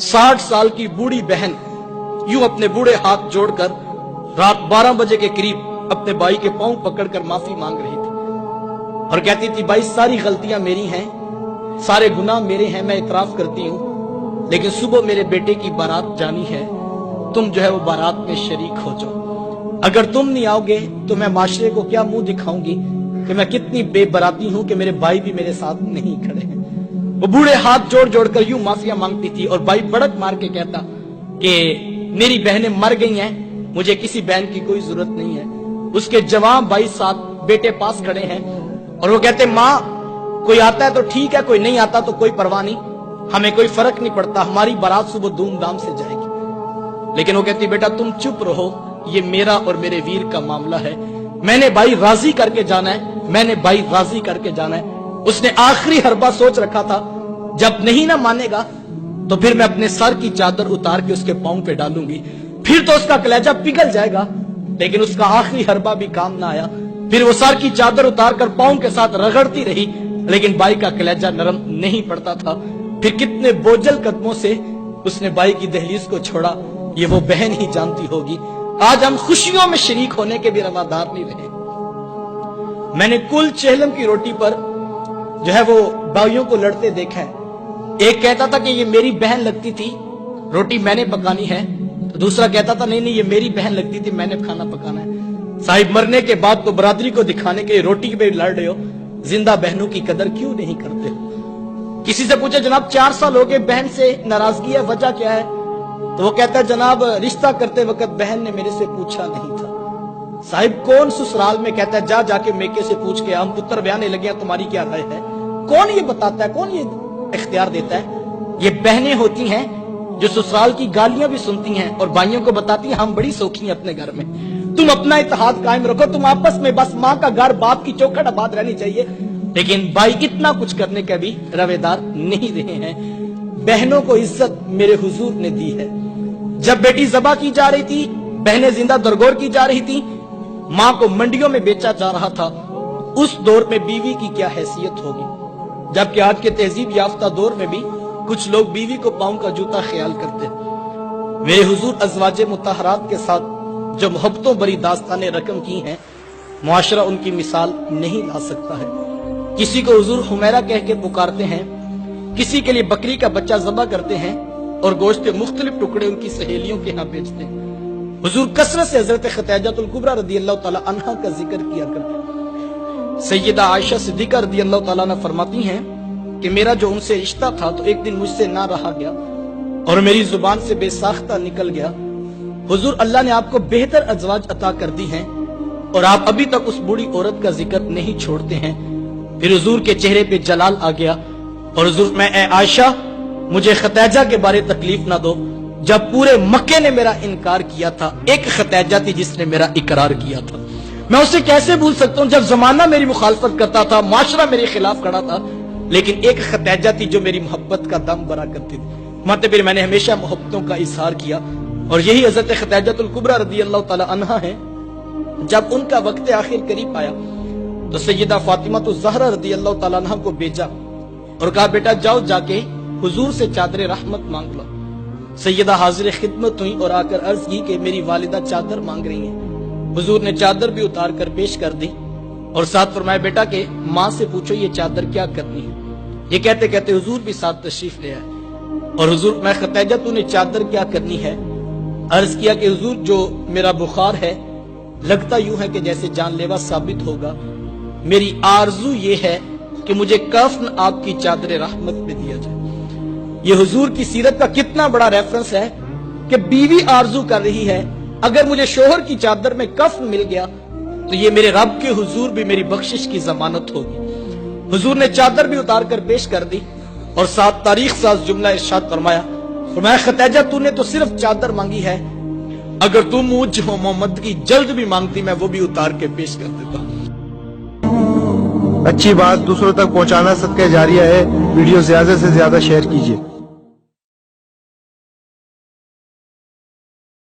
60 साल की बूढ़ी बहन यूं अपने बूढ़े हाथ जोड़कर रात 12 बजे के करीब अपने भाई के पांव पकड़कर माफी मांग रही थी और कहती थी, भाई सारी गलतियां मेरी हैं, सारे गुनाह मेरे हैं, मैं इतराफ करती हूं, लेकिन सुबह मेरे बेटे की बारात जानी है, तुम जो है वो बारात में शरीक हो जाओ। अगर तुम नहीं आओगे तो मैं माशरे को क्या मुंह दिखाऊंगी कि मैं कितनी बेबराती हूं कि मेरे भाई भी मेरे साथ नहीं खड़े हैं। वो बूढ़े हाथ जोड़ जोड़ कर यूं माफिया मांगती थी और भाई बड़क मार के कहता कि मेरी बहनें मर गई हैं, मुझे किसी बहन की कोई जरूरत नहीं है। उसके जवान भाई साथ बेटे पास खड़े हैं और वो कहते, माँ कोई आता है तो ठीक है, कोई नहीं आता तो कोई परवाह नहीं, हमें कोई फर्क नहीं पड़ता, हमारी बारात सुबह धूमधाम से जाएगी। लेकिन वो कहती, बेटा तुम चुप रहो, ये मेरा और मेरे वीर का मामला है, मैंने भाई राजी करके जाना है, मैंने भाई राजी करके जाना है। उसने आखिरी हरबा सोच रखा था, जब नहीं ना मानेगा तो फिर मैं अपने सर की चादर उतार के उसके पांव पे डालूंगी, फिर तो उसका कलेजा पिघल जाएगा। लेकिन उसका आखिरी हरबा भी काम ना आया, फिर वो सर की चादर उतार कर पांव के साथ रगड़ती रही, लेकिन भाई का कलेजा नरम नहीं पड़ता था। फिर कितने बोझल कदमों से उसने भाई की दहलीज को छोड़ा, ये वो बहन ही जानती होगी। आज हम खुशियों में शरीक होने के भी रवादार नहीं रहे। मैंने कुल चेहलम की रोटी पर जो है वो भाइयों को लड़ते देखा है। एक कहता था कि ये मेरी बहन लगती थी, रोटी मैंने पकानी है, तो दूसरा कहता था नहीं नहीं ये मेरी बहन लगती थी, मैंने खाना पकाना है। साहिब मरने के बाद तो बरादरी को दिखाने के लिए रोटी पे लड़ रहे हो, जिंदा बहनों की कदर क्यों नहीं करते हो? किसी से पूछे, जनाब 4 साल हो गए बहन से नाराजगी है, वजह क्या है? तो वो कहता है, जनाब रिश्ता करते वक्त बहन ने मेरे से पूछा नहीं था। साहिब कौन ससुराल में कहता है जा जाके मेके से पूछ के हम पुत्र ब्याने लगे हैं, तुम्हारी क्या राय है? कौन ये बताता है, कौन ये इख्तियार देता है? ये बहनें होती हैं जो ससुराल की गालियां भी सुनती हैं और भाइयों को बताती हैं हम बड़ी सौखी हैं अपने घर में, तुम अपना इत्तेहाद कायम रखो, तुम आपस में बस माँ का घर बाप की चौखट आबाद रहनी चाहिए। लेकिन भाई इतना कुछ करने के भी रवेदार नहीं रहे हैं। बहनों को इज्जत मेरे हुजूर ने दी है। जब बेटी ज़बा की जा रही थी, बहनें जिंदा दरगोर की जा रही थी, माँ को मंडियों में बेचा जा रहा था, उस दौर में बीवी की क्या हैसियत होगी? जबकि आज के तहजीब याफ्ता दौर में भी कुछ लोग बीवी को पांव का जूता ख्याल करते हैं। मेरे हुजूर अज़वाजे मुतहरात के साथ जो मोहब्बतों भरी दास्तानें रकम की हैं, मुआशरा उनकी मिसाल नहीं ला सकता है। किसी को हुजूर हुमैरा कह के पुकारते हैं, किसी के लिए बकरी का बच्चा ज़बा करते हैं और गोश्त के मुख्तलिफ टुकड़े उनकी सहेलियों के यहाँ बेचते हैं। हुजूर कसरत से हजरत खतीजतुल कुबरा रदियल्लाहु ताला अन्हा का जिक्र किया करते हैं। सैयदा आयशा सिद्दीका रदियल्लाहु ताला अन्हा फरमाती हैं कि मेरा जो उनसे रिश्ता था तो एक दिन मुझसे ना रहा गया और मेरी जुबान से बेसाख्ता निकल गया। हुजूर अल्लाह ने आपको बेहतर अज़वाज अता कर दी हैं और आप अभी तक उस बूढ़ी औरत का जिक्र नहीं छोड़ते हैं। फिर हुजूर के चेहरे पे जलाल आ गया और हुजूर मैं ए आयशा मुझे खतीजा के बारे तकलीफ ना दो, जब पूरे मक्के ने मेरा इनकार किया था, एक खतीजा थी जिसने मेरा इकरार किया था। मैं उसे कैसे भूल सकता हूँ जब जमाना मेरी मुखालफत करता था, माशरा मेरे खिलाफ खड़ा था, लेकिन एक खतीजा थी जो मेरी मोहब्बत का दम भरा करती थी। मतलब फिर मैंने हमेशा मोहब्बतों का इजहार किया और यही हजरत खतीजतुल कुबरा रदियल्लाहु ताला अन्हा है। जब उनका वक्त आखिर करीब आया तो सैयदा फातिमा तो ज़हरा रदियल्लाहु ताला अन्हा को भेजा और कहा, बेटा जाओ जाके हुजूर से चादर रहमत मांग लो। सैयदा हाजिर खिदमत हुई और आकर अर्ज की कि मेरी वालिदा चादर मांग रही हैं। हुजूर ने चादर भी उतार कर पेश कर दी और साथ फरमाया, बेटा के माँ से पूछो ये चादर क्या करनी है। ये कहते कहते हुजूर भी साथ तशरीफ ले आए और हुजूर मैं खतीजा तूने चादर क्या करनी है? अर्ज किया कि हुजूर जो मेरा बुखार है लगता यूं है कि जैसे जानलेवा साबित होगा, मेरी आरजू ये है कि मुझे कफन आपकी चादर रहमत पे दिया जाए। ये हुजूर की सीरत का कितना बड़ा रेफरेंस है कि बीवी आरजू कर रही है, अगर मुझे शोहर की चादर में कफन मिल गया तो ये मेरे रब के हुजूर भी मेरी बख्शिश की जमानत होगी। हुजूर ने चादर भी उतार कर पेश कर दी और साथ तारीख साज जुमला इरशाद फरमाया, खतीजा तूने तो सिर्फ चादर मांगी है, अगर तू मुझ मोहम्मद की जल्द भी मांगती मैं वो भी उतार के पेश कर देता। अच्छी बात दूसरों तक पहुंचाना सदका जारिया है। वीडियो ज्यादा से ज्यादा शेयर कीजिए।